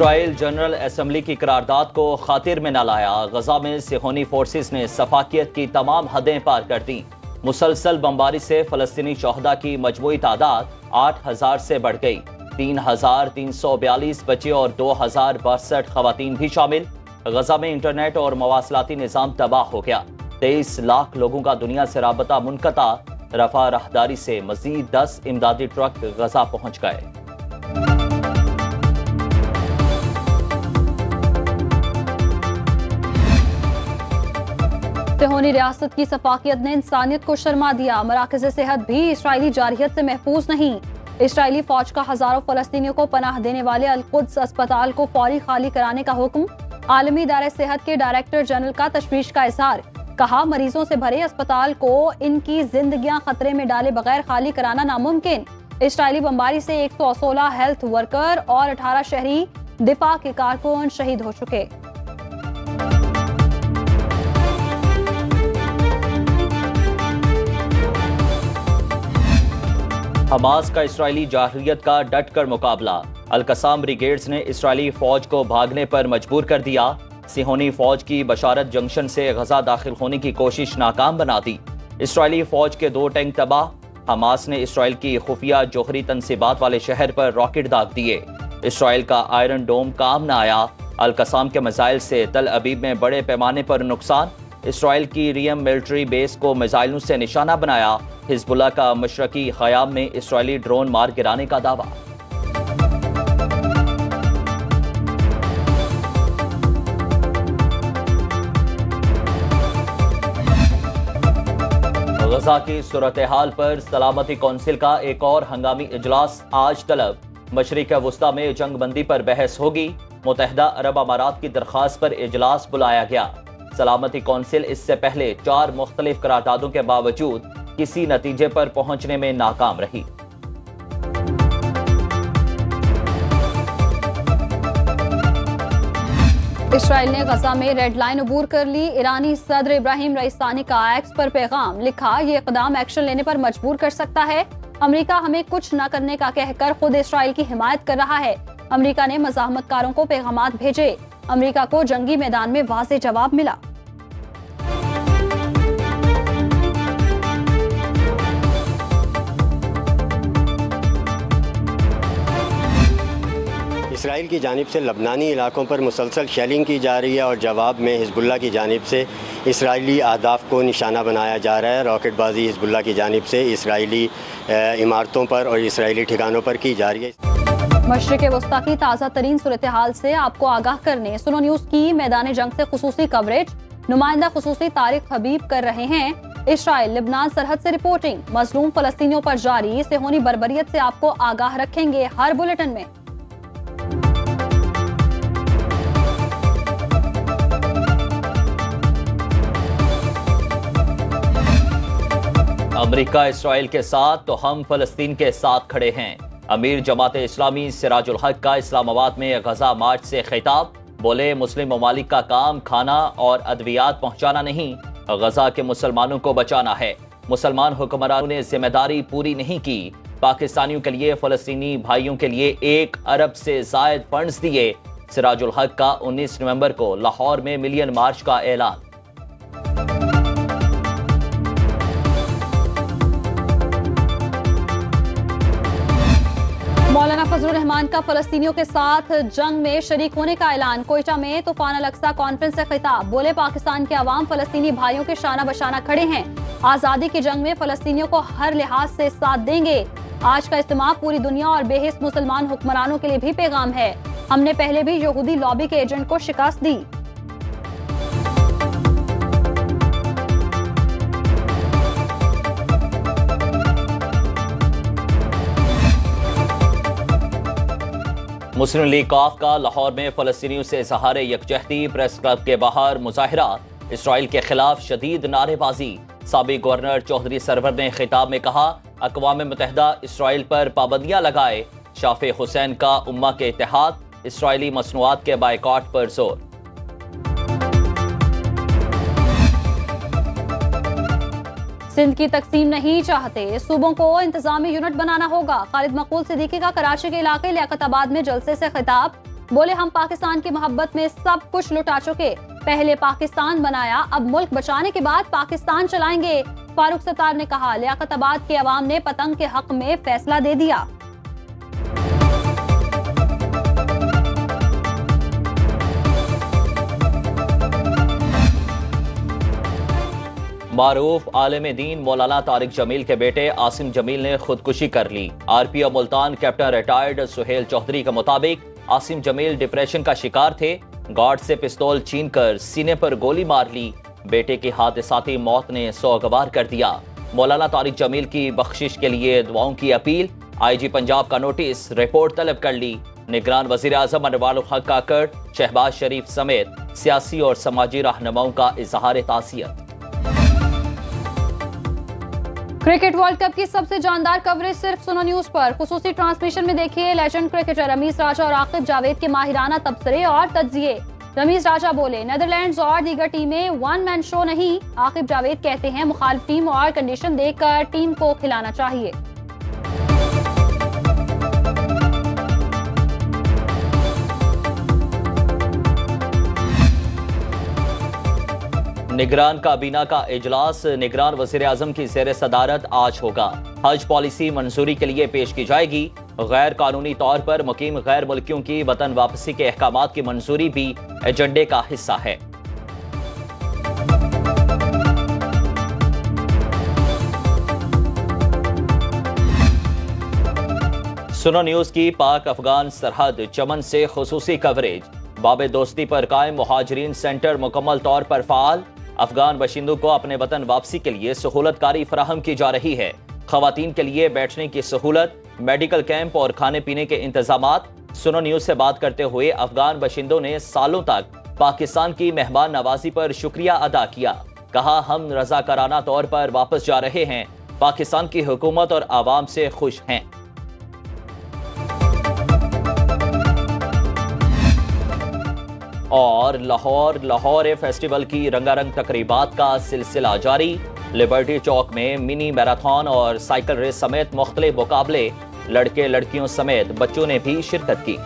Israel general assembly की करारदाद को खातिर में न लाया। गजा में सिहोनी फोर्सेस ने सफाकियत की तमाम हदें पार कर दी। मुसलसल बमबारी से फलस्तीनी शहदा की मजमूई तादाद 8,000 से बढ़ गई। 3,342 बच्चे और 2,062 खवातीन भी शामिल। गजा में इंटरनेट और मवासलाती निज़ाम तबाह हो गया। 23 लाख लोगों का दुनिया से राबता मुनक़ता। रफा राहदारी से मजीद 10 इमदादी ट्रक गजा पहुंच गए। सिहोनी रियासत की सफाकियत ने इंसानियत को शर्मा दिया। मराकज़ सेहत भी इसराइली जारहियत से महफूज नहीं। इसराइली फौज का हजारों फलस्तीनियों को पनाह देने वाले अल-कुद्स अस्पताल को फौरी खाली कराने का हुक्म। आलमी इदारे सेहत के डायरेक्टर जनरल का तशवीश का इजहार। कहा, मरीजों से भरे अस्पताल को इनकी जिंदगियां खतरे में डाले बगैर खाली कराना नामुमकिन। इसराइली बमबारी से 116 हेल्थ वर्कर और 18 शहरी दिफा के कारकुन शहीद हो चुके। हमास का इसराइली जारहियत का डट कर मुकाबला। अल-कसाम ब्रिगेड्स ने इसराइली फौज को भागने पर मजबूर कर दिया। सिहोनी फौज की बशारत जंक्शन से गजा दाखिल होने की कोशिश नाकाम बना दी। इसराइली फौज के 2 टैंक तबाह। हमास ने इसराइल की खुफिया जोहरी तनसीबात वाले शहर पर रॉकेट दाग दिए। इसराइल का आयरन डोम काम न आया। अल-कसाम के मिसाइल से तल अबीब में बड़े पैमाने पर नुकसान। इसराइल की रियम मिलिट्री बेस को मिसाइलों से निशाना बनाया। हिजबुल्लाह का मशरकी ख़याम में इसराइली ड्रोन मार गिराने का दावा। गजा की सूरत हाल पर सलामती कौंसिल का एक और हंगामी इजलास आज तलब। मशरिक़ वुस्ता में जंग बंदी पर बहस होगी। मुत्तहिदा अरब अमारात की दरख्वास्त पर इजलास बुलाया गया। सलामती कौंसिल इससे पहले 4 मुख्तलिफ करारदादों के बावजूद किसी नतीजे पर पहुंचने में नाकाम रही। इसराइल ने गजा में रेड लाइन अबूर कर ली। ईरानी सदर इब्राहिम रईसानी का एक्स पर पैगाम। लिखा, ये इकदाम एक्शन लेने पर मजबूर कर सकता है। अमेरिका हमें कुछ न करने का कहकर खुद इसराइल की हिमायत कर रहा है। अमेरिका ने मज़ाहमतकारों को पैगामात भेजे। अमेरिका को जंगी मैदान में वाज़ेह जवाब मिला। इसराइल की जानिब से लबनानी इलाकों पर मुसलसल शेलिंग की जा रही है और जवाब में हिजबुल्लाह की जानिब से इसराइली अहदाफ को निशाना बनाया जा रहा है। रॉकेटबाजी हिजबुल्लाह की जानिब से इसराइली इमारतों पर और इसराइली ठिकानों पर की जा रही है। मशरिक़ वस्ता की ताज़ा तरीन सूरत हाल से आपको आगाह करने सुनो न्यूज़ की मैदान जंग से खुसूसी कवरेज। नुमाइंदा खुसूसी तारिक हबीब कर रहे हैं। इसराइल लिबनान सरहद से रिपोर्टिंग। मजलूम फलस्तीनियों पर जारी सिहोनी बर्बरियत से आपको आगाह रखेंगे हर बुलेटिन में। अमेरिका इसराइल के साथ तो हम फलस्तीन के साथ खड़े हैं। अमीर जमात इस्लामी सिराजुल हक का इस्लामाबाद में गजा मार्च से खिताब। बोले, मुस्लिम ममालिक का काम खाना और अद्वियात पहुंचाना नहीं, गजा के मुसलमानों को बचाना है। मुसलमान हुक्मरानों ने जिम्मेदारी पूरी नहीं की। पाकिस्तानियों के लिए फलस्तीनी भाइयों के लिए 1 अरब से जायद फंड्स दिए। सिराजुल हक का 19 नवंबर को लाहौर में मिलियन मार्च का ऐलान। मौलाना फजलुर रहमान का फलस्तीनियों के साथ जंग में शरीक होने का ऐलान। कोयटा में तूफान अल-अक्सा कॉन्फ्रेंस से खिताब। बोले, पाकिस्तान के अवाम फलस्तीनी भाइयों के शाना बशाना खड़े हैं। आजादी की जंग में फलस्तीनियों को हर लिहाज से साथ देंगे। आज का इज्तिमा पूरी दुनिया और बेहिस मुसलमान हुक्मरानों के लिए भी पैगाम है। हमने पहले भी यहूदी लॉबी के एजेंट को शिकस्त दी। मुस्लिम लीग कॉफ का लाहौर में फलस्तीनियों से इज़हारे यकजहती। प्रेस क्लब के बाहर मुजाहिरा। इसराइल के खिलाफ शदीद नारेबाजी। साबिक गवर्नर चौधरी सरवर ने खिताब में कहा, अक़वाम मुत्तहिदा इसराइल पर पाबंदियां लगाए। शाफे हुसैन का उम्मा के इत्तेहाद। इसराइली मसनूआत के बायकॉट पर जोर। सिंध की तकसीम नहीं चाहते, सूबों को इंतजामी यूनिट बनाना होगा। खालिद मकबूल सिद्दीकी का कराची के इलाके लियाकताबाद में जलसे से खिताब। बोले हम पाकिस्तान की मोहब्बत में सब कुछ लुटा चुके, पहले पाकिस्तान बनाया, अब मुल्क बचाने के बाद पाकिस्तान चलाएंगे। फारूक सत्तार ने कहा, लियाकताबाद के अवाम ने पतंग के हक में फैसला दे दिया। मारूफ आलिम दीन मौलाना तारिक जमील के बेटे आसिम जमील ने खुदकुशी कर ली। RPO Multan captain retired Suhail Chaudhry के मुताबिक आसिम जमील डिप्रेशन का शिकार थे। गार्ड से पिस्तौल छीनकर सीने पर गोली मार ली। बेटे की हादसाती मौत ने सोगवार कर दिया। मौलाना तारिक जमील की बख्शिश के लिए दुआओं की अपील। आईजी पंजाब का नोटिस, रिपोर्ट तलब कर ली। निगरान वजीर आजम अनवारुल हक काकड़, शहबाज शरीफ समेत सियासी और समाजी रहनुमाओं का इजहार ताज़ियत। क्रिकेट वर्ल्ड कप की सबसे जानदार कवरेज सिर्फ सुनो न्यूज पर। खुसूसी ट्रांसमिशन में देखिए लेजेंड क्रिकेटर रमीज राजा और आकिब जावेद के माहिराना तबसरे और तज्जिए। रमीज राजा बोले, नेदरलैंड्स और दीगर टीमें वन मैन शो नहीं। आकिब जावेद कहते हैं, मुखालिफ टीम और कंडीशन देखकर टीम को खिलाना चाहिए। निगरान काबीना का इजलास निगरान वजीर आजम की ज़ेर सदारत आज होगा। हज पॉलिसी मंजूरी के लिए पेश की जाएगी। गैर कानूनी तौर पर मुकीम गैर मुल्कियों की वतन वापसी के अहकामात की मंजूरी भी एजेंडे का हिस्सा है। सुनो न्यूज की पाक अफगान सरहद चमन से खुसूसी कवरेज। बाबे दोस्ती पर कायम मुहाजिरीन सेंटर मुकम्मल तौर पर फाल। अफगान बाशिंदों को अपने वतन वापसी के लिए सहूलतकारी फराहम की जा रही है। खवातीन के लिए बैठने की सहूलत, मेडिकल कैंप और खाने पीने के इंतजामात। सुनो न्यूज से बात करते हुए अफगान बाशिंदों ने सालों तक पाकिस्तान की मेहमान नवाजी पर शुक्रिया अदा किया। कहा, हम रजाकाराना तौर पर वापस जा रहे हैं, पाकिस्तान की हुकूमत और आवाम से खुश हैं। और लाहौर फेस्टिवल की रंगारंग तकरीबात का सिलसिला जारी। लिबर्टी चौक में मिनी मैराथन और साइकिल रेस समेत मुख्तलिफ मुकाबले, लड़के लड़कियों समेत बच्चों ने भी शिरकत की।